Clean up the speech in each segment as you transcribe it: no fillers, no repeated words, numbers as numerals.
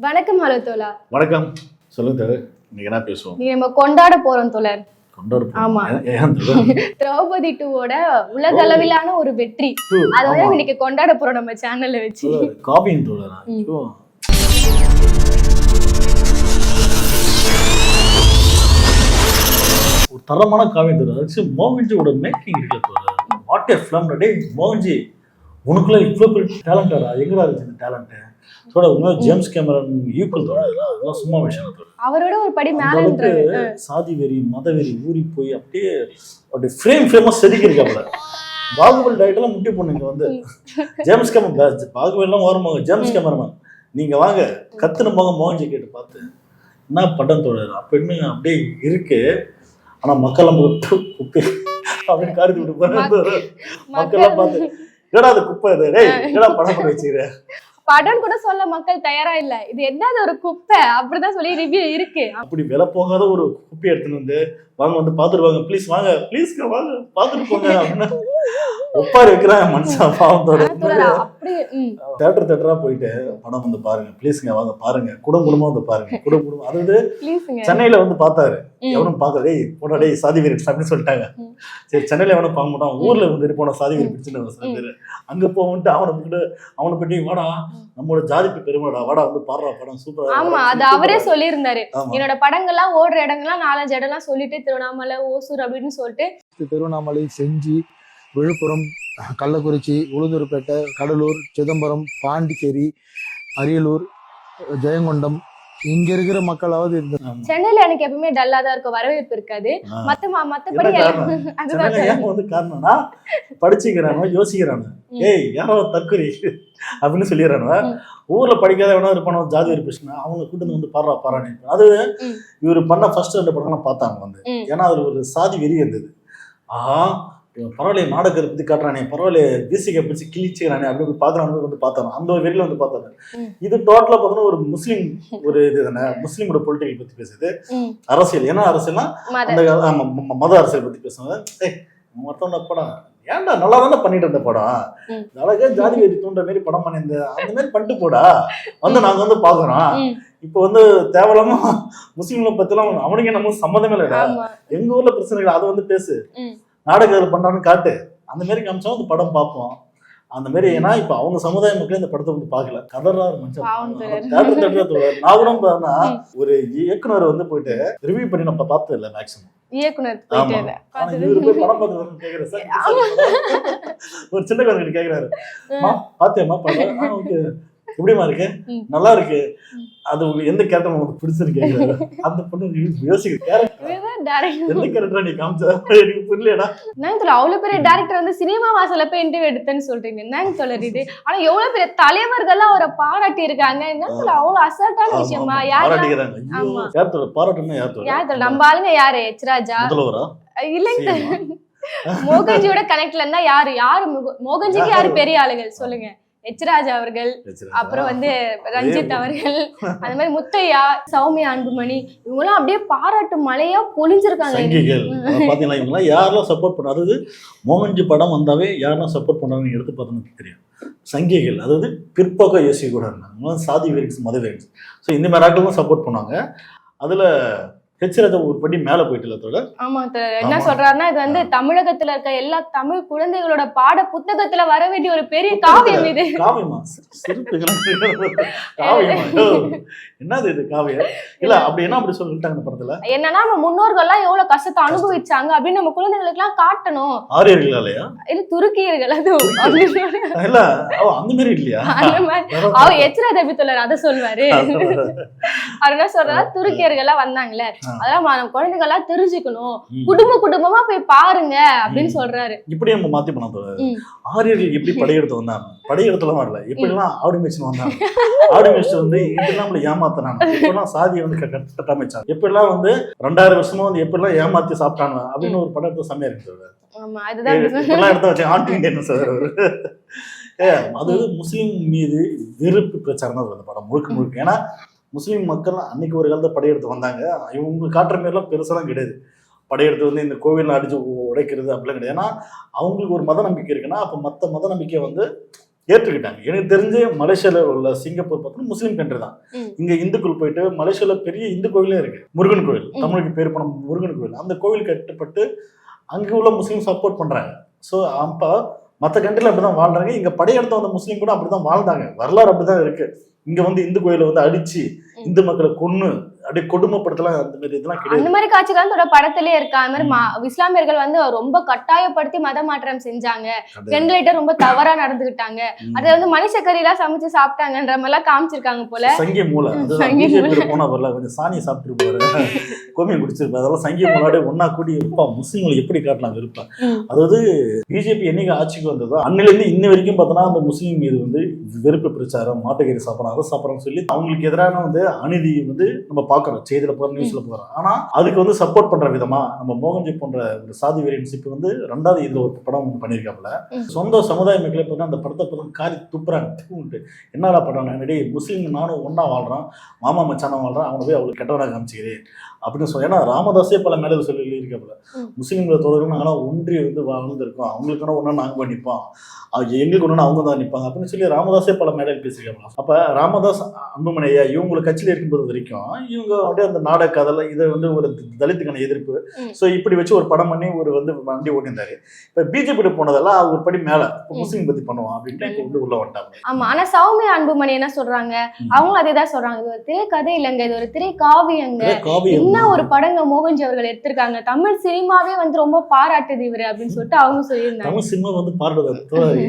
வணக்கம் ஹலோ தோழா. வணக்கம். சொல்லுங்க தோழர், இன்னைக்கு என்ன பேசுவோம்? நீ நம்ம கொண்டாட போறோம் தோழர். ஆமா, திரௌபதி 2வோட உலக அளவிலான ஒரு வெற்றி. அத வந்து இன்னைக்கு கொண்டாட போறோம் நம்ம சேனல்ல வச்சு. காபியின் தோழரா? ஒரு தரமான காவியம் தோழர். மோகன்ஜியோட மேக்கிங் இருக்கு தோழர். வாட் எ ஃபிலிம் டே. மோகன்ஜி உனக்குள்ள இவ்வளோ பெரிய டேலண்டடா, எங்கடா இருந்துச்சு இந்த டேலண்ட்? ஜேம்ஸ் கேமரன் ஈக்குவல் தோழர். அதெல்லாம் சும்மா விஷயம் தோழர். அவரோட ஒரு படி மேல சாதி வெறி மத வெறி ஊறி போய் அப்படியே அப்படி ஃப்ரேமா செதுக்கிருக்காப்ல. பாகுபலி டைரக்டர்லாம் முட்டி பொண்ணுங்க வந்து ஜேம்ஸ் கேமரன், பாகுபலிலாம் வருவாங்க. ஜேம்ஸ் கேமரன் நீங்க வாங்க கத்துன போங்க மோகன்ஜி கேட்டு பார்த்து என்ன படம் தோழர். அப்படின்னு அப்படியே இருக்கு. ஆனா மக்கள் குப்பை அப்படின்னு காரித்து விட்டு போறாங்க. மக்கள்லாம் பார்த்து ஏடா அது குப்பை, இது ஏடா படம் பண்ணி வச்சுக்கிற படம் கூட சொல்ல மக்கள் தயாரா இல்ல. இது என்னது ஒரு குப்பை அப்படிதான் சொல்லி ரிவ்யூ இருக்கு. அப்படி விலை போகாத ஒரு குப்பை எடுத்துன்னு வந்து வாங்க வந்து பாத்துருவாங்க, ப்ளீஸ் வாங்க, ப்ளீஸ் வாங்க பாத்துட்டு போங்க அப்படின்னு ஒப்பாரி வைக்கிறாங்க மனுஷன் பாவத்தோட. தேட்டரா போயிட்டு படம் வந்து பாருங்க ப்ளீஸ்ங்க, வாங்க பாருங்க, குடும்பமா வந்து பாருங்க, குடும்பம். அதாவது சென்னையில வந்து பார்த்தாரு, எவனும் பார்க்கல, டேய் போடா டேய் சாதி வீரர் அப்படின்னு சொல்லிட்டாங்க. சரி சென்னையில எவனும் பார்க்க மாட்டான், ஊர்ல வந்து போன சாதி வீரர் பிடிச்சுன்னு சில பேர் அங்க போட்டு அவனை பற்றி வாடா நம்மளோட ஜாதிக்கு பெருமைடா, வாடா வந்து பாடுறா படம் சூப்பரா. ஆமா, அது அவரே சொல்லியிருந்தாரு. என்னோட படங்கள்லாம் ஓடுற இடங்கள்லாம் 4-5 இடம்லாம் சொல்லிட்டு திருவண்ணாமலை, ஓசூர் அப்படின்னு சொல்லிட்டு திருவண்ணாமலை, செஞ்சி, விழுப்புரம், கள்ளக்குறிச்சி, உளுந்தூர்பேட்டை, கடலூர், சிதம்பரம், பாண்டிச்சேரி, அரியலூர், ஜெயங்கொண்டம், இங்க இருக்கிற மக்களாவது சென்னையில எனக்கு எப்பவுமே டல்லா தான் இருக்கும், வரவேற்பு இருக்காது. மத்தபடி வந்து காரணம்னா படிச்சுக்கிறானோ யோசிக்கிறானு, ஏய் யாரோ தற்கொலை அப்படின்னு சொல்லிடுறானு. ஊர்ல படிக்காத வேணா இருப்பானோ ஜாதி இருப்பிச்சுன்னா அவங்க கூட்டு வந்து பாடுறான்னு. அது இவரு பண்ண ஃபர்ஸ்ட் 2 படம்லாம் பார்த்தாங்க வந்து. ஏன்னா அதுல ஒரு சாதி வெறி இருந்தது. பரவாயில்ல நாடகத்தை பத்தி காட்டுறானே, பரவாயில்ல பிசிகை பிடிச்சி கிழிச்சுக்கிறானே அப்படின்னு பாக்குறாங்க வந்து பார்த்தாங்க. அந்த ஒரு வெறியில வந்து பார்த்தாங்க. இது டோட்டலா பார்த்தோன்னா ஒரு முஸ்லீம் ஒரு இது தானே, முஸ்லீமோட பொலிட்டிக்கல் பத்தி பேசுது, அரசியல். ஏன்னா அரசியல்னா அந்த மத அரசியல் பத்தி பேசுவாங்க. மொத்தம் படம் ஏன்டா நல்லா தானே பண்ணிட்டு இருந்த படம், அழகா ஜாதி வெறி தூண்டுற மாதிரி படம் பண்ணியிருந்த அந்த மாதிரி பண்ணிட்டு போடா வந்து நாங்க வந்து பாக்குறோம். இப்ப வந்து தேவலாமா முஸ்லீம்களை பத்திலாம் அவனுக்கு நம்ம சம்மந்தமே இல்லடா, எங்க ஊர்ல பிரச்சனைகள் அதை வந்து பேசு, நாடகங்கள் பண்றான்னு காட்டு, அந்த மாதிரி காமிச்சா அந்த படம் பார்ப்போம். அந்த மாதிரி. ஏன்னா இப்ப அவங்க சமுதாய மக்களே இந்த படத்தை வந்து பாக்கல, கதறாரு மனுஷன். நான் கூட பார்த்தா ஒரு இயக்குனர் வந்து போயிட்டு ரிவ்யூ பண்ணி நம்ம பார்த்தது இல்லை மேக்சிமம். இயக்குனர் படம் பார்த்து கேக்குறேன் சார், ஒரு சின்ன குழந்தை கேக்குறாரு, பாத்தியம்மா படம் எப்படிமா இருக்கு, நல்லா இருக்கு, அது உங்களுக்கு எந்த கேரக்டர் உங்களுக்கு பிடிச்சிருக்கு, அந்த பொண்ணு யோசிக்க எந்த கேரக்டர் நீ காமிச்சா எனக்கு புரியலடா. அவ்வளவு பெரிய டைரக்டர் வந்து சினிமா வாசல்ல போய் இன்டர்வியூ எடுத்தேன்னு சொல்றீங்க, என்னங்க சொல்றது இது? ஆனா எவ்வளவு பெரிய தலைவர்கள் அவரை பாராட்டி இருக்காங்க, என்ன அவ்வளவு அசல்ட்டான விஷயமா? யாரு பாராட்டுன்னா யாரு? நம்ம ஆளுங்க யாரு? எச்ராஜா இல்லைங்க, மோகன்ஜியோட கனெக்ட்ல இருந்தா யாரு மோகன்ஜிக்கு யாரு பெரிய ஆளுகள் சொல்லுங்க? எச்ராஜா அவர்கள், அப்புறம் வந்து ரஞ்சித் அவர்கள், அந்த மாதிரி முத்தையா, சௌமியா, அன்புமணி, இவங்கெல்லாம் அப்படியே பாராட்டு மழையா பொழிஞ்சிருக்காங்க. பாத்தீங்களா இவங்கெல்லாம் யாரெல்லாம் சப்போர்ட் பண்ண, அதாவது மோகன்ஜி படம் வந்தாவே யாரெல்லாம் சப்போர்ட் பண்றாங்கன்னு எடுத்து பார்த்தோம்னு தெரியும். சங்கிகள், அதாவது பிற்போக்க யோசிக்க கூட இருந்தாங்க, சாதி வெறிஸ், மத வெறிஸ். ஸோ இந்த மாதிரி ஆட்களும் சப்போர்ட் பண்ணாங்க. அதுல ஹெச்ராஜா ஒரு படி மேல போயிட்டு இல்ல. ஆமா, என்ன சொல்றாருன்னா இது வந்து தமிழகத்துல இருக்க எல்லா தமிழ் குழந்தைகளோட பாட புத்தகத்துல வர வேண்டிய ஒரு பெரிய காவியம் இது. காவியமா? என்னது இது காவியம்? இல்ல அப்படி என்ன அப்படி சொல்லிட்டாங்க இந்த படத்துல. என்னன்னா நம்ம முன்னோர்கள்லாம் எவ்வளவு கஷ்டத்தை அனுபவிச்சாங்க அப்படின்னு நம்ம குழந்தைகளுக்கு எல்லாம் காட்டணும். ஆரியர்களா இல்லையா? இல்ல துருக்கியர்கள். அது இல்ல அந்த மாதிரி இல்லையா? அந்த மாதிரி அவர் எச்ராஜா சொல்றாரு, அதை சொல்வாரு. அவர் என்ன சொல்றாரு, துருக்கியர்கள்லாம் வந்தாங்கல்ல, அதெல்லாம் நம்ம குழந்தைகள் எல்லாம் தெரிஞ்சுக்கணும், குடும்பமா போய் பாருங்க அப்படின்னு சொல்றாரு. இப்படி நம்ம மாத்தி பண்ண ஆரியர்கள் எப்படி படையெடுத்து வந்தாங்க, படையெடுத்துலாம் வரல, இப்படிலாம் ஆடி மேய்ச்சி வந்தாங்க. ஆடி மேய்ச்சி வந்து இப்படிலாம் நம்மள ஏமாத்தினாங்க, இப்பெல்லாம் சாதியை வந்து கட்டமைச்சாங்க, எப்படிலாம் வந்து 2000 வருஷமா வந்து எப்படிலாம் ஏமாத்தி சாப்பிட்டாங்க அப்படின்னு ஒரு படம் எடுத்து செம்மையா இருக்கு. எடுத்து வச்சு ஆண்டி இண்டியன் சார். அது முஸ்லீம் மீது வெறுப்பு பிரச்சாரம் தான் அந்த படம் முழுக்க. ஏன்னா முஸ்லீம் மக்கள் அன்னைக்கு ஒரு காலத்தை படையெடுத்து வந்தாங்க. இவங்க காட்டுற மாரிலாம் பெருசெல்லாம் கிடையாது. படையெடுத்து வந்து இந்த கோவிலில் அடிச்சு உடைக்கிறது அப்படிலாம் கிடையாது. ஏன்னா அவங்களுக்கு ஒரு மத நம்பிக்கை இருக்குன்னா அப்போ மற்ற மத நம்பிக்கை வந்து ஏற்றுக்கிட்டாங்க. எனக்கு தெரிஞ்சு மலேசியால உள்ள சிங்கப்பூர் பார்த்தோம்னா முஸ்லீம் கண்ட்ரி தான். இங்க இந்துக்கள் போயிட்டு மலேசியால பெரிய இந்து கோயிலே இருக்கு, முருகன் கோயில், தமிழுக்கு பேர் போன முருகன் கோயில். அந்த கோவில் கட்டப்பட்டு அங்கே உள்ள முஸ்லீம் சப்போர்ட் பண்றாங்க. ஸோ அப்போ மற்ற கண்ட்ரில அப்படிதான் வாழ்றாங்க. இங்க படையெடுத்த வந்த முஸ்லீம் கூட அப்படிதான் வாழ்ந்தாங்க. வரலாறு அப்படிதான் இருக்கு. இங்க வந்து இந்து கோயிலை வந்து அடிச்சு இந்து மக்களை கொன்னு அப்படியே கொடுமைப்படுத்தலாம், அந்த மாதிரி இதெல்லாம் கிடையாது. அந்த மாதிரி காட்சிகள் தோட படத்திலே இருக்கா. அந்த மாதிரி இஸ்லாமியர்கள் வந்து ரொம்ப கட்டாயப்படுத்தி மத மாற்றம் செஞ்சாங்க, பெண்கள்கிட்ட ரொம்ப தவறா நடந்துகிட்டாங்க, அதை வந்து மனுஷக்கறி எல்லாம் சமைச்சு சாப்பிட்டாங்கன்ற மாதிரி எல்லாம் காமிச்சிருக்காங்க போல. சங்கிய மூளை போனா வரல, கொஞ்சம் சாணியை சாப்பிட்டு போறாரு, கோமியம் குடிச்சிருப்பாரு. அதெல்லாம் சங்கிய மூலாடைய ஒன்னா கூடி இருப்பா முஸ்லீம்களை எப்படி காட்டலாம் இருப்பா. அதாவது பிஜேபி என்னைக்கு ஆட்சிக்கு வந்ததோ அன்னில இருந்து இன்ன வரைக்கும் பார்த்தோன்னா அந்த முஸ்லீம் மீது வந்து வெறுப்பு பிரச்சாரம், மாட்டுக்கறி சாப்பிடணும், அதை சாப்பிடறோம்னு சொல்லி அவங்களுக்கு எதிரான வந்து அநீதி வந்து நம்ம பார்க்குறோம், செய்தியில போகிறோம், நியூஸ்ல போகிறோம். ஆனால் அதுக்கு வந்து சப்போர்ட் பண்ற விதமா நம்ம மோகன்ஜி போன்ற ஒரு சாதி வெறியன்ஸ் இப்போ வந்து 2வது இந்த ஒரு படம் பண்ணியிருக்காப்புல. சொந்த சமுதாய மக்களை பார்த்தா அந்த படத்தை பார்த்து காரி துப்புறாங்க. என்னடா படம், நடி முஸ்லீம் நானும் ஒன்னா வாழ்றான், மாமா மச்சானா வாழ்றான், அவனை போய் அவளுக்கு கெட்டவனாக காமிச்சிக்கிறேன் அப்படின்னு சொல்லி. ஏன்னா ராமதாஸே பல மேலே சொல்லி இருக்காப்புல, முஸ்லீம்களை தொடர்ந்து நாங்களாம் ஒன்றி வந்து வாழ்ந்துருக்கோம், அவங்களுக்கான ஒன்றா நாங்கள் நிற்போம், எங்களுக்கு ஒன்று அவங்க தான் நிற்பாங்க அப்படின்னு சொல்லி ராமதாஸே பல மேடையில் பேசியிருக்காங்க. அப்போ ராமதாஸ், அன்புமணியா இவங்களை கட்சியில் இருக்கும்போது வரைக்கும் இவங்க அப்படியே அந்த நாடக கதை இதை வந்து ஒரு தலித்துக்கான எதிர்ப்பு, ஸோ இப்படி வச்சு ஒரு படம் பண்ணி ஒரு வந்து வண்டி ஓட்டியிருந்தாரு. இப்போ பிஜேபி போனதெல்லாம் ஒரு படி மேலே முஸ்லீம் பத்தி பண்ணுவோம் அப்படின்ட்டு வந்து உள்ள வந்துட்டாங்க. ஆமா, ஆனா சௌமியா அன்புமணி என்ன சொல்றாங்க, அவங்க அதே தான் சொல்றாங்க, இது ஒரு திரை கதை இல்லைங்க, இது ஒரு திரை காவியங்க, என்ன ஒரு படங்க மோகன்ஜி அவர்கள் எடுத்திருக்காங்க, தமிழ் சினிமாவே வந்து ரொம்ப பாராட்டுது இவரு அப்படின்னு சொல்லிட்டு அவங்க சொல்லியிருந்தாங்க. தமிழ் சினிமா வந்து பாராட்டுது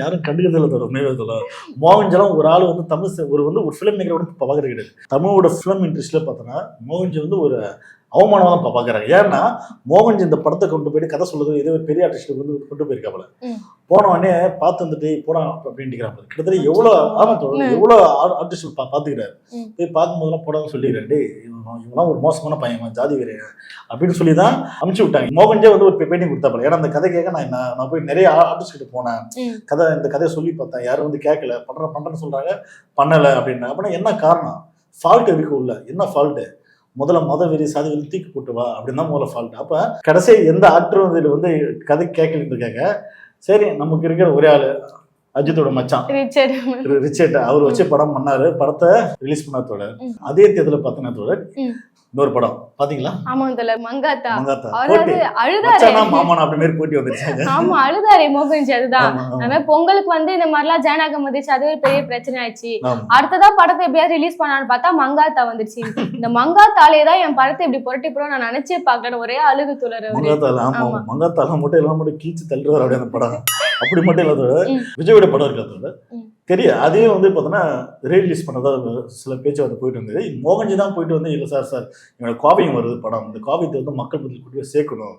யாரும் கண்டுக்கிறதுல தவிர உண்மையில மோகன்ஜெல்லாம் ஒரு ஆள் வந்து தமிழ் ஒரு ஃபிலிம் மேக்கரோட பார்க்கறது கிடையாது. தமிழோட ஃபிலிம் இண்டஸ்ட்ரியில பார்த்தோன்னா மோகன்ஜி வந்து ஒரு அவமானமாக தான் பார்க்குறாங்க. ஏன்னா மோகன்ஜி இந்த படத்தை கொண்டு போயிட்டு கதை சொல்றது இதே ஒரு பெரிய ஆர்டிஸ்ட் வந்து கொண்டு போயிருக்காப்புல, போன உடனே பார்த்து வந்துட்டு போனா அப்படின்ட்டுக்கிறாங்க. கிட்டத்தட்ட எவ்வளோ ஆர்டிஸ்ட் பார்த்துக்கிறாரு, போய் பார்க்கும்போதெல்லாம் போடாமல் சொல்லிடுறாரு, இவங்களாம் ஒரு மோசமான பையன், ஜாதி வேறு அப்படின்னு சொல்லி தான் அனுப்பிச்சு விட்டாங்க. மோகன்ஜே வந்து ஒரு பேட்டி கொடுத்தாப்புல. ஏன்னா அந்த கதை கேட்க நான் போய் நிறைய ஆர்டிஸ்ட் கிட்ட போனேன், இந்த கதையை சொல்லி பார்த்தேன், யாரும் வந்து கேட்கல, பண்றேன்னு சொல்றாங்க, பண்ணலை அப்படின்னா. அப்படின்னா என்ன காரணம், ஃபால்ட் இருக்கு உள்ள, என்ன ஃபால்ட்டு, முதல்ல மத வெறி சாதி வெறி தூக்கி போட்டு வா அப்படின்னு தான் முதல்ல ஃபால்ட். அப்போ கடைசி எந்த ஆக்டரும் இதில் வந்து கதை கேட்கலன்னு இருக்காங்க. சரி, நமக்கு இருக்கிற ஒரே ஆள் அஜித்தோட மச்சான் ரிச்சர்ட், அவர் வச்சு படம் பண்ணாரு, படத்தை ரிலீஸ் பண்ணதோட அதே தேதியில பார்த்தனதோட இன்னொரு படம் பாத்தீங்களா? ஆமாங்க, மங்காத்தா. மாமன் அப்படி மாதிரி போட்டி வந்துருச்சாங்க. ஆமா, அழுதாரு மோகன்ஜி. அதுதான் நம்ம பொங்கலுக்கு வந்து இந்த மாதிரிலாம் ஜனநாயகம் வந்துச்சு, அது ஒரு பெரிய பிரச்சனை ஆயிடுச்சு. அடுத்ததா படத்தை எப்படியாவது ரிலீஸ் பண்ணான்னு பார்த்தா மங்காத்தா வந்துருச்சு. இந்த மங்காத்தாலே தான் என் படத்தை இப்படி புரட்டி போறோம் நான் நினைச்சே பாக்கல, ஒரே அழுகு துளர். மங்காத்தால மட்டும் எல்லாம் மட்டும் கீச்சு தள்ளுவார் அப்படியே அந்த படம். அப்படி மட்டும் இல்லாதோட விஜயோட படம் இருக்கிறதோட தெரியும், அதையும் வந்து பார்த்தோன்னா ரீரிலீஸ் பண்ணதா சில பேச்சுவார்த்தை போயிட்டு இருந்தது. மோகன்ஜி தான் போயிட்டு வந்து இல்லை சார் என்னோட காவியம் வருது படம், இந்த காவியத்தை வந்து மக்கள் மத்தியில் கொண்டு போய் சேர்க்கணும்,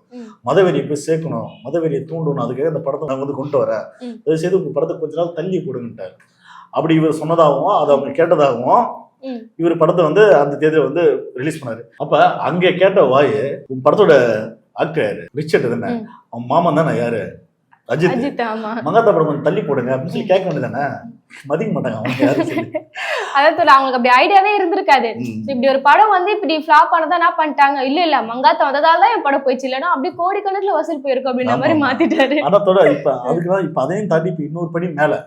மதவெறியை போய் சேர்க்கணும், மதவெறியை தூண்டணும், அதுக்காக இந்த படத்தை நான் வந்து கொண்டு வரேன், அதை செய்து உங்கள் படத்தை கொஞ்ச நாள் தள்ளி போடுங்கட்டார். அப்படி இவர் சொன்னதாகவும் அதை அவங்க கேட்டதாகவும் இவர் படத்தை வந்து அந்த தேதியை வந்து ரிலீஸ் பண்ணாரு. அப்ப அங்கே கேட்ட வாய் உன் படத்தோட ஆக்டர் ரிச்சர்ட் தானே, அவன் மாமன் தானே யாரு அஜித், மங்காத்தா படம் கொஞ்சம் தள்ளி போடுங்க அப்படின்னு சொல்லி கேட்க வேண்டியதானே, மதிக்க மாட்டாங்க அவங்க யாரும் சொல்லி. அதான் அவங்களுக்கு அப்படி ஐடியாவே இருந்திருக்காது. இப்படி ஒரு படம் வந்து இப்படி ஃபிளாப் ஆனதா என்ன பண்ணிட்டாங்க, இல்ல மங்காத்தா வந்ததால தான் என் படம் போயிடுச்சு, இல்லைன்னா அப்படியே கோடிக்கணக்கில் வசூல் போயிருக்கும் அப்படின்ற மாதிரி மாத்திட்டாரு. அதோட இப்ப அதுக்குதான் இப்ப அதையும் தாண்டி இப்ப இன்னொரு படி மேல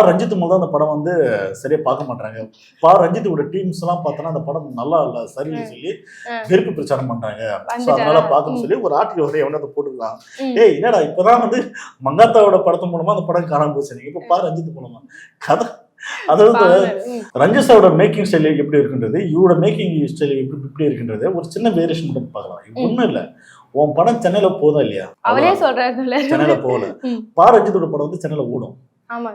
ரஞ்சித் மேல தான் அந்த படம் வந்து சரியா பார்க்க மாட்டாங்க. ரஞ்சித்தோட டீம்ஸ் எல்லாம் பார்த்தோன்னா அந்த படம் நல்லா இல்ல சரின்னு சொல்லி வெறுப்பு பிரச்சாரம் பண்றாங்க. அதனால பார்க்கணும்னு சொல்லி ஒரு ஆர்டிகல் வந்து எவனா அதை போட்டுக்கலாம். ஏய் என்னடா இப்பதான் வந்து மங்காத்தாவோட படத்து மூலமா அந்த படம் காணாம போச்சு, இப்ப ரஞ்சித் மூலமா கதை. அதாவது ரஞ்சித்தாவோட மேக்கிங் ஸ்டைல் எப்படி இருக்குன்றது, இவரோட மேக்கிங் ஸ்டைல் எப்படி இருக்குன்றது ஒரு சின்ன வேரியேஷன் மட்டும் பார்க்கலாம். ஒண்ணும் இல்ல, உன் படம் சென்னையில போதா இல்லையா, அவரே சொல்றாரு சென்னையில போகல. ரஞ்சித்தோட படம் வந்து சென்னையில ஓடும்,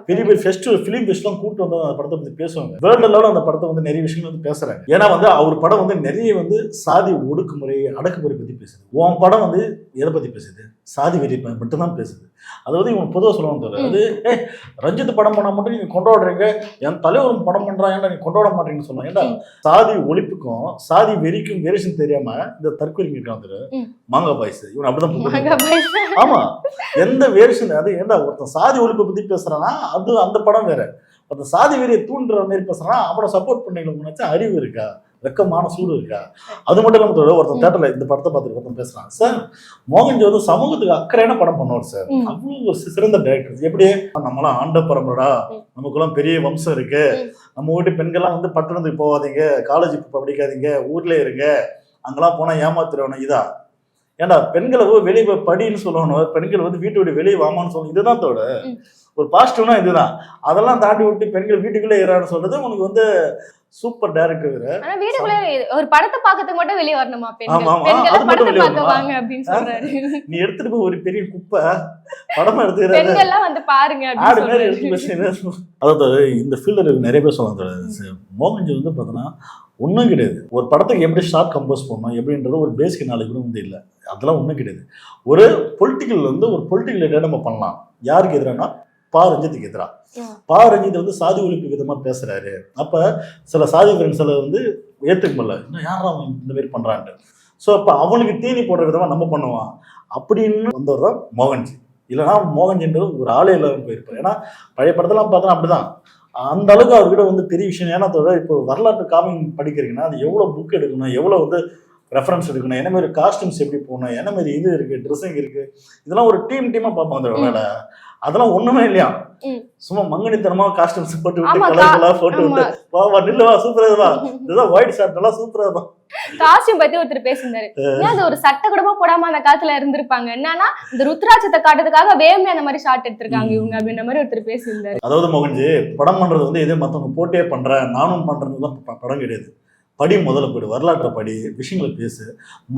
பெரிய பெரிய ஃபெஸ்டிவல் ஃபிலிம் ஃபெஸ்ட்லாம் கூட்டு வந்து அந்த படத்தை பத்தி பேசுவாங்க. வேர்ல்டு லெவலில் அந்த படத்தை வந்து நிறைய விஷயங்கள் வந்து பேசுறாங்க. ஏன்னா வந்து அவர் படம் வந்து நிறைய வந்து சாதி ஒடுக்குமுறை அடக்குமுறை பத்தி பேசுது. உன் படம் வந்து எதை பத்தி பேசுது, சாதி வெறி மட்டும்தான் பேசுது. அதாவது இவங்க பொதுவாக சொல்லுவாங்க தவிர அது ரஞ்சித் படம் பண்ண மட்டும் நீங்க கொண்டாடுறீங்க, என் தலைவரும் படம் பண்றாங்க நீங்க கொண்டாட மாட்டீங்கன்னு சொன்னாங்க. ஏன்னா சாதி ஒழிப்புக்கும் சாதி வெறிக்கும் வேரியேஷன் தெரியாம இந்த தற்கொலைங்க இருக்காங்க மாங்கா பாய்ஸ், இவன் அப்படிதான். ஆமா, எந்த வேரியேஷன் அது ஏன்டா ஒருத்தன் சாதி ஒழிப்பை பத்தி பேசுறான்னா அது அந்த படம் வேற, அந்த சாதி வெறியை தூண்டுற மாதிரி பேசுறான்னா அவனை சப்போர்ட் பண்ணீங்க அறிவு இருக்கா? வெக்கமான சூடு இருக்கா? அது மட்டும் இல்லாம ஒருத்தன் தேட்டர்ல இந்த படத்தை பார்த்துட்டு ஒருத்தன் பேசுறான், சார் மோகன்ஜி வந்து சமூகத்துக்கு அக்கறையான படம் பண்ணுவார் சார், அவ்வளவு ஒரு சிறந்த டைரக்டர். எப்படி நம்மளாம் ஆண்ட பரம்பரடா, நமக்குலாம் பெரிய வம்சம் இருக்கு, நம்ம வீட்டு பெண்கள்லாம் வந்து பட்டணத்துக்கு போகாதீங்க, காலேஜ் படிக்காதீங்க, ஊர்ல இருங்க, அங்கெல்லாம் போனா ஏமாத்துறவன இதா? ஏன்டா பெண்களை வெளியே படின்னு சொல்லணும், பெண்கள் வந்து வீட்டை விட்டு வெளியே வாமான்னு சொல்லணும், இதுதான் தோட ஒரு பாசிட்டிவ்னா இதுதான். அதெல்லாம் தாண்டி விட்டு பெண்கள் வீட்டுக்குள்ளே ஏறான்னு சொல்றது உனக்கு வந்து சூப்பர் டைரக்டர். ஆனா வீட்டுக்குள்ளே ஒரு படத்தை பார்க்கறதுக்கு மட்டும் வெளியே வரணுமா பெண்கள்? படத்தை பார்க்க வாங்க அப்படின்னு சொல்றாரு. நீ எடுத்துட்டு போய் ஒரு பெரிய குப்பை படமா எடுத்துக்கிறாரு, பெண்கள்லாம் வந்து பாருங்க ஆடு மாதிரி எடுத்து பேசுறேன். அதாவது இந்த ஃபீல்டில் நிறைய பேர் சொல்லுவாங்க, மோகன்ஜி வந்து பார்த்தோன்னா ஒன்றும் கிடையாது. ஒரு படத்துக்கு எப்படி ஷார்ட் கம்போஸ் பண்ணணும் எப்படின்றது ஒரு பேசிக் நாலேஜ் கூட வந்து இல்லை, அதெல்லாம் ஒன்றும் கிடையாது. ஒரு பொலிட்டிக்கல் வந்து ஒரு பொலிட்டிக்கல் ரிலேட்டடாக நம்ம பண்ணலாம். யாருக்கு எதிரானா பா ரஞ்சித்துக்கு எதிராக. பா ரஞ்சித் வந்து சாதி ஒழிப்பு விதமாக பேசுறாரு. அப்போ சில சாதி ஃப்ரெண்ட்ஸில் வந்து ஏற்றுக்க முடியல, இன்னும் யாரும் அவன் இந்த மாதிரி பண்ணுறான்ட்டு. ஸோ அப்போ அவனுக்கு தீனி போடுற விதமாக நம்ம பண்ணுவான் அப்படின்னு வந்தவர் தான் மோகன்ஜி. இல்லைனா மோகன்ஜின்றது ஒரு ஆளே இல்லாமல் போயிருப்பார். ஏன்னா பழைய படத்தெல்லாம் பார்த்தோன்னா அப்படிதான், அந்த அளவுக்கு அவர்கிட்ட வந்து பெரிய விஷயம். ஏன்னா இப்போ வரலாற்று காமிங் படிக்கிறீங்கன்னா அது எவ்வளோ புக் எடுக்கணும், எவ்வளோ வந்து ரெஃபரன்ஸ் எடுக்கணும், என்ன மாதிரி காஸ்டியூம்ஸ் எப்படி போகணும், என்ன மாதிரி இது இருக்கு, ட்ரெஸ்ஸிங் இருக்கு, இதெல்லாம் ஒரு டீமாக பார்ப்போம் அந்த வேலை. அதெல்லாம் ஒண்ணுமே இல்லையா, சும்மா மங்கனித்தனமா காஸ்டியூம்ஸ் போட்டு விட்டு கலர்ஃபுல்லா போட்டு விட்டு வா வா நில்லு வா சூப்பரா வா, இதுதான் ஒயிட் ஷர்ட் எல்லாம் சூப்பரா வா. காஸ்டியூம் பத்தி ஒருத்தர் பேசியிருந்தாரு, அது ஒரு சட்டை கூடமா போடாம அந்த காலத்துல இருந்திருப்பாங்க, என்னன்னா இந்த ருத்ராட்சத்தை காட்டுறதுக்காக வேமே அந்த மாதிரி ஷார்ட் எடுத்திருக்காங்க இவங்க அப்படின்ற மாதிரி ஒருத்தர் பேசியிருந்தாரு. அதாவது மோகன்ஜி படம் பண்றது வந்து இதே மத்தவங்க போட்டே பண்றேன் நானும் பண்றதுதான் படம் கிடையாது. படி, முதல்ல போய்டு, வரலாற்றை படி, விஷயங்களை பேசு,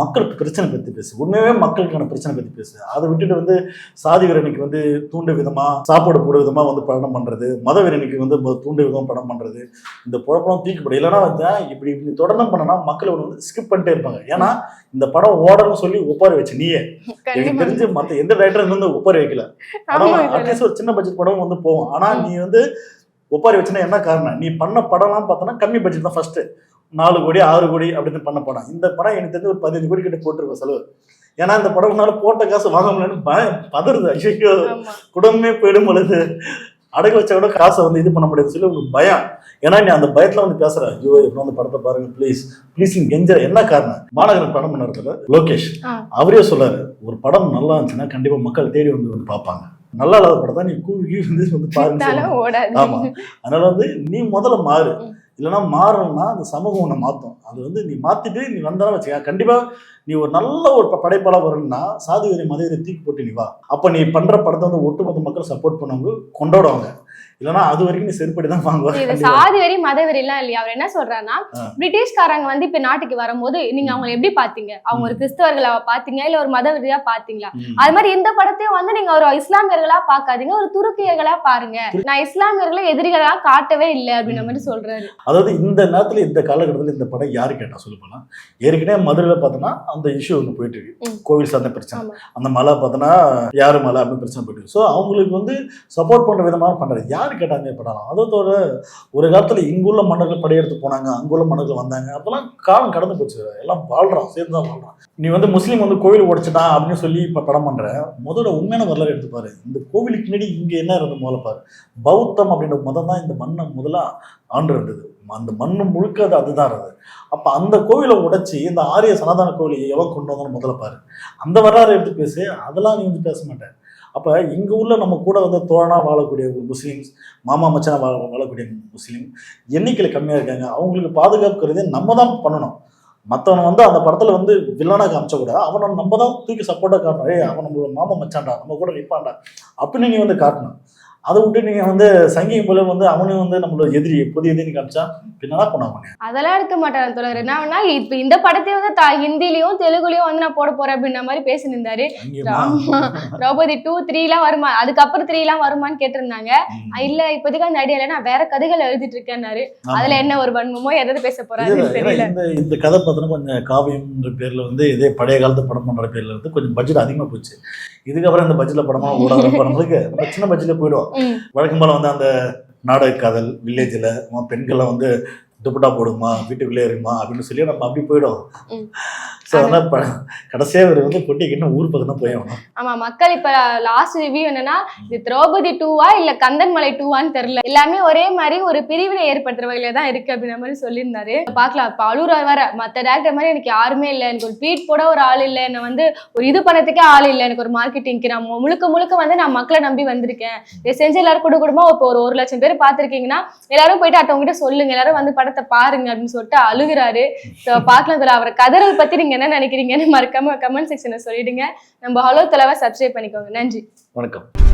மக்களுக்கு பிரச்சனை பற்றி பேசு, உண்மையாகவே மக்களுக்கான பிரச்சனை பற்றி பேசு. அதை விட்டுட்டு வந்து சாதி வீரனுக்கு வந்து தூண்டு விதமாக, சாப்பாடு போட விதமாக வந்து படம் பண்ணுறது, மத வீரனுக்கு வந்து தூண்டு விதமாக படம் பண்ணுறது, இந்த குழப்பம் தூக்கிப்படும். இல்லைன்னா வந்து இப்படி தொடர்ந்து பண்ணனா மக்களை வந்து ஸ்கிப் பண்ணிட்டே இருப்பாங்க. ஏன்னா இந்த படம் ஓடணும்னு சொல்லி ஒப்பாரி வச்சு நீயே, எனக்கு தெரிஞ்சு மற்ற எந்த டைரக்டர் வந்து ஒப்பாரி வைக்கல. படம் அட்லீஸ்ட் ஒரு சின்ன பட்ஜெட் படம் வந்து போகும். ஆனால் நீ வந்து ஒப்பாரி வச்சுன்னா என்ன காரணம், நீ பண்ண படம்லாம் பார்த்தோன்னா கம்மி பட்ஜெட் தான். ஃபர்ஸ்ட் 4 கோடி 6 கோடி அப்படின்னு பண்ண படம். இந்த படம் எனக்கு தெரிஞ்சு ஒரு 15 கோடி கிட்ட போட்டுருக்கோம் செலவு. ஏன்னா இந்த படம்னால போட்ட காசு வாங்க முடியலன்னு பதறுது. ஐயோ குடும்பமே போயிடும் பொழுது அடகு வச்சா கூட காசை வந்து இது பண்ண முடியாது சொல்லி உங்களுக்கு பயம். ஏன்னா நீ அந்த பயத்துல வந்து பேசுற, ஐயோ எப்படி வந்து படத்தை பாருங்க ப்ளீஸ் ப்ளீஸ் கெஞ்ச. என்ன காரணம், மாநகரம் படம் பண்ண லோகேஷ் அவரே சொல்றாரு, ஒரு படம் நல்லா இருந்துச்சுன்னா கண்டிப்பா மக்கள் தேடி வந்து பார்ப்பாங்க, நல்லா இல்லாத படத்தை நீ கூவி வந்து பாருங்க. ஆமா, அதனால வந்து நீ முதல்ல மாறு, இல்லைன்னா மாறணும்னா அந்த சமூகம் உன்னை மாற்றும். அது வந்து நீ மாற்றிட்டு நீ வந்தாலும் வச்சுக்க, கண்டிப்பாக நீ ஒரு நல்ல ஒரு படைப்பாளர் வரணும்னா சாதி வரி மத வரி தூக்கி போட்டு நீ வா. அப்போ நீ பண்ணுற படத்தை வந்து ஒட்டுமொத்த மக்கள் சப்போர்ட் பண்ணவங்க கொண்டாடுவாங்க. இல்லைன்னா அது வரைக்கும் நீ செருப்படி தான் வாங்குவாங்க. சாதி வரி மத வரி எல்லாம் இல்லையா? அவர் என்ன சொல்றாருன்னா, பிரிட்டிஷ்காரங்க வந்து இப்ப நாட்டுக்கு வரும்போது நீங்க அவங்க எப்படி பாத்தீங்க, அவங்க ஒரு கிறிஸ்தவர்களா பாத்தீங்க இல்ல ஒரு மத வரியா பாத்தீங்களா? அது மாதிரி இந்த படத்தையும் வந்து நீங்க ஒரு இஸ்லாமியர்களா பாக்காதீங்க, ஒரு துருக்கியர்களா பாருங்க, நான் இஸ்லாமியர்களை எதிரிகளா காட்டவே இல்லை அப்படின்ற மாதிரி சொல்றாரு. அதாவது இந்த நேரத்துல இந்த காலகட்டத்தில் இந்த படம் யாரு கேட்டா சொல்லு போனா, ஏற்கனவே மதுரையில பார்த்தோன்னா அந்த இஷ்யூ ஒன்று போயிட்டு இருக்கு, கோவில் சார்ந்த பிரச்சனை. அந்த மலை பார்த்தோன்னா யாரு மலை அப்படின்னு பிரச்சனை போயிட்டு இருக்கு. ஸோ அவங்களுக்கு வந்து சப்போர்ட் பண்ற விதமாக பண்றது யாரு கேட்டாங்க படம். அதோட ஒரு காலத்துல இங்குள்ள மன்னர்கள் படையெடுத்து போனாங்க, அங்குள்ள மன்னர்கள் வந்தாங்க, அப்பெல்லாம் காலம் கடந்து போச்சு, எல்லாம் வாழ்றான், சேர்ந்துதான் வாழ்றான். நீ வந்து முஸ்லீம் வந்து கோவில் உடைச்சிட்டான் அப்படின்னு சொல்லி இப்ப படம் பண்ற, முதல்ல உண்மையான வரலாறு எடுத்து பாரு. இந்த கோவிலுக்கு முன்னாடி இங்க என்ன இருந்தது முதல்ல பாரு. பௌத்தம் அப்படின்ற மதம் தான் இந்த மண்ணை முதல்ல ஆண்டு இருந்தது, அந்த மண்ணு முழுக்க அதுதான் இருந்தது. அப்ப அந்த கோவிலை உடைச்சி இந்த ஆரிய சனாதன கோவிலை எவன் கொண்டு வந்தாலும் முதல்ல பாரு. அந்த வரலாறு எடுத்து பேசு, அதெல்லாம் நீ வந்து பேச மாட்டேன். அப்போ இங்கே உள்ள நம்ம கூட வந்து தோழனாக வாழக்கூடிய முஸ்லீம்ஸ், மாமா மச்சான வாழக்கூடிய முஸ்லீம் எண்ணிக்கையில் கம்மியாக இருக்காங்க. அவங்களுக்கு பாதுகாப்புக்கிறதே நம்ம தான் பண்ணணும். மற்றவனை வந்து அந்த படத்தில் வந்து வில்லனாக காமிச்ச கூட அவனை நம்ம தான் தூக்கி சப்போர்ட்டாக காட்டணும். அவன் நம்மளோட மாமா மச்சான்டா, நம்ம கூட நிற்பான்டா அப்படின்னு நீங்கள் வந்து காட்டணும். அதை விட்டு நீங்க வந்து சங்கியும் போல வந்து அவனும் வந்து நம்மளோட எதிரி புதிய எதிரி காமிச்சா பின்னா பண்ணுவாங்க. அதெல்லாம் எடுக்க மாட்டாரு தொடர். என்ன இப்ப இந்த படத்தை வந்து ஹிந்திலயும் தெலுங்குலயும் வந்து நான் போட போறேன் அப்படின்ற மாதிரி பேசினிருந்தாரு. திரௌபதி 2, 3 எல்லாம் வருமா, அதுக்கப்புறம் 3 எல்லாம் வருமானு கேட்டிருந்தாங்க. இல்ல இப்போதைக்கு அந்த ஐடியா இல்ல, நான் வேற கதைகள் எழுதிட்டு இருக்கேன்னாரு. அதுல என்ன ஒரு வன்மமோ எதாவது பேச போறாரு தெரியல. இந்த கதை பார்த்தோன்னா கொஞ்சம் காவியம்ன்ற பேர்ல வந்து இதே பழைய காலத்து படம் பண்ற பேர்ல வந்து கொஞ்சம் பட்ஜெட் அதிகமா போச்சு. இதுக்கப்புறம் இந்த பட்ஜெட்ல படமா ஓடாத படங்களுக்கு நம்ம சின்ன பட்ஜெட்ல போயிடுவோம். வழக்கம் போல வந்து அந்த நாடக காதல், வில்லேஜில் பெண்கள்லாம் வந்து துப்பட்டா போடுமா வீட்டுக்குள்ளே இருக்குமா அப்படின்னு சொல்லி நம்ம அப்படி போயிடும். ம். ஸோ அதனால் கடைசியா இவர் வந்து பொட்டிக்கிட்டு ஊர் பக்கம் தான் போய் ஆகணும். ஆமா, மக்கள் இப்ப லாஸ்ட் ரிவ்யூ என்னன்னா, இது திரௌபதி 2வா இல்ல கந்தன்மலை 2வான்னு தெரியல. எல்லாமே ஒரே மாதிரி ஒரு பிரிவினை ஏற்படுத்துற வகையில தான் இருக்கு அப்படின்ற மாதிரி சொல்லியிருந்தாரு. பாக்கலாம். இப்ப அழுறா வேற, மத்த டேரக்டர் மாதிரி எனக்கு யாருமே இல்லை, எனக்கு ஒரு ட்வீட் போட ஒரு ஆள் இல்லை, என்ன வந்து ஒரு இது பண்ணதுக்கே ஆள் இல்லை, எனக்கு ஒரு மார்க்கெட்டிங்க்கு நான் முழுக்க வந்து நான் மக்களை நம்பி வந்திருக்கேன். இதை செஞ்சு எல்லாரும் குடும்பமா இப்போ ஒரு 1 லட்சம் பேர் பார்த்திருக்கீங்கன்னா எல்லாரும் போயிட்டு அடுத்தவங்ககிட்ட சொல்லுங்க, எல்லாரும் வந்து படத்தை பாருங்க அப்படின்னு சொல்லிட்டு அழுகுறாரு. பாக்கலாம் தல. அவரை கதறல் பத்தி நீங்க என்ன நினைக்கிறீங்கன்னு மறக்காம கமெண்ட் செக்ஷன்ல சொல்லிடுங்க. நம்ம ஹலோ தலவை சப்ஸ்கிரைப் பண்ணிக்கோங்க. நன்றி, வணக்கம்.